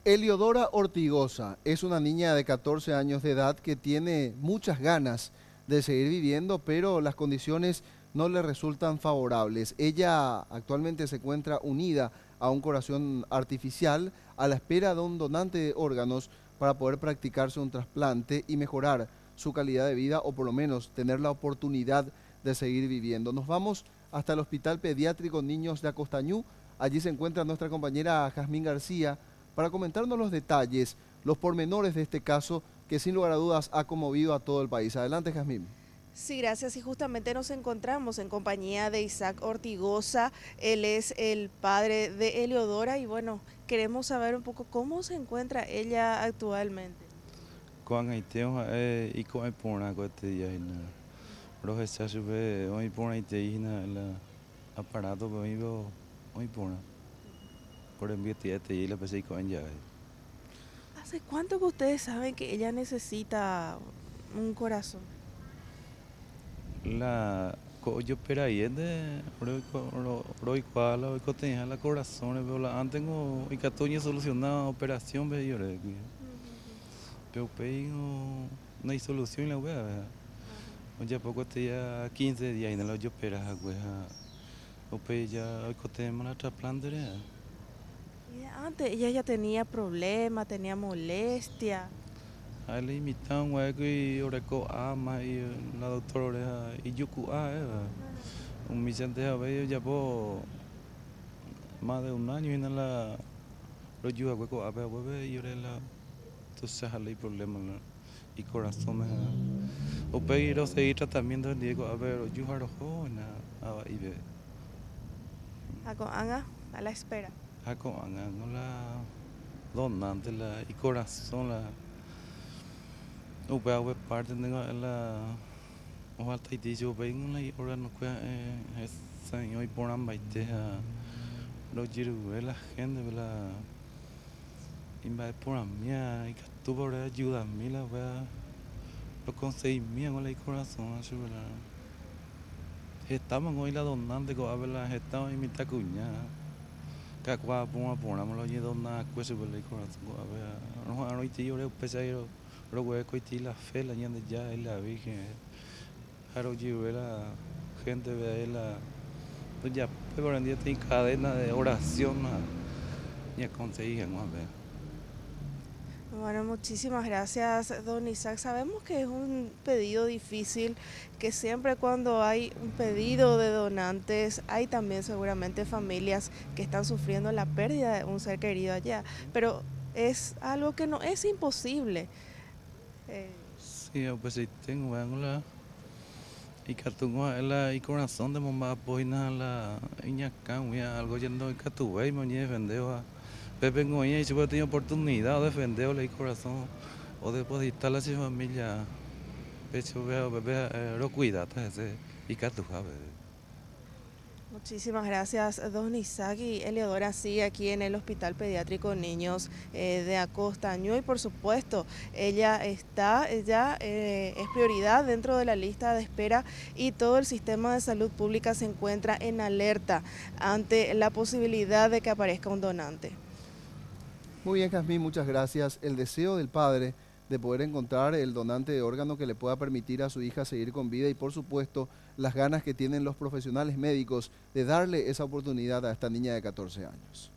Eliodora Ortigosa es una niña de 14 años de edad que tiene muchas ganas de seguir viviendo, pero las condiciones no le resultan favorables. Ella actualmente se encuentra unida a un corazón artificial a la espera de un donante de órganos para poder practicarse un trasplante y mejorar su calidad de vida o por lo menos tener la oportunidad de seguir viviendo. Nos vamos hasta el Hospital Pediátrico Niños de Acostañú. Allí se encuentra nuestra compañera Jazmín García para comentarnos los detalles, los pormenores de este caso que sin lugar a dudas ha conmovido a todo el país. Adelante, Jazmín. Sí, gracias. Y justamente nos encontramos en compañía de Isaac Ortigosa. Él es el padre de Eleodora y bueno, queremos saber un poco cómo se encuentra ella actualmente. Con ngày tiêu y con ai puna có thể vậy nè rồi sẽ sube oi puna y te na la aparato vivo oi puna por el que te y la pasé con ya ¿Hace cuánto que ustedes saben que ella necesita un corazón? la yo espera ahí de rồi qua la có thể la corazón pero la antes tengo y que todo solucionado operación ve yo de pero pego no hay solución la wea ya poco te ya 15 días y no lo yo espera wea o pe ya hoy tenemos la trasplante. Y antes ella ya tenía problemas, tenía molestia. Ai le imitam wa cái ora ko ama y la doctora y yuku un millón de veces ya po más de un año y no la lo ayuda ko abe bebe y ora la entonces hay problemas y corazón me o pero seguir tratamiento digo a ver yo haro na y ve A la espera. ako ang la donante la y corazón la o parte de la o alta y dicho vengo y ahora no puede señor y por ambaite a lo jiru la gente la invade por mía y que tú por ayuda a mí la vea lo conseguí mía con el corazón así la estamos hoy la donante con habla estamos en mi tacuña que qua por amor lo llevo na cuesta por el corazón a ver no no y tío le pesado lo que coiti la fe la ñande ya es la virgen Haro la gente ve la pues ya por el día tiene cadena de oración y conseguí más ver. Bueno, muchísimas gracias, don Isaac. Sabemos que es un pedido difícil, que siempre cuando hay un pedido de donantes, hay también seguramente familias que están sufriendo la pérdida de un ser querido allá, pero es algo que no es imposible. Eh, Sí, pues sí tengo la y que tengo la y corazón de mamá pues la iñaca algo yendo y que tuve y me defendió a Pepe Ngoña y si hubiera tenido oportunidad de defenderle el corazón o de depositar a su familia pecho veo bebé lo cuida ese y que tu sabes. Muchísimas gracias, don Isaac y Eleodora, sí, aquí en el Hospital Pediátrico Niños de Acostaño y por supuesto, ella es prioridad dentro de la lista de espera y todo el sistema de salud pública se encuentra en alerta ante la posibilidad de que aparezca un donante. Muy bien, Jazmín, muchas gracias. El deseo del padre de poder encontrar el donante de órgano que le pueda permitir a su hija seguir con vida y por supuesto las ganas que tienen los profesionales médicos de darle esa oportunidad a esta niña de 14 años.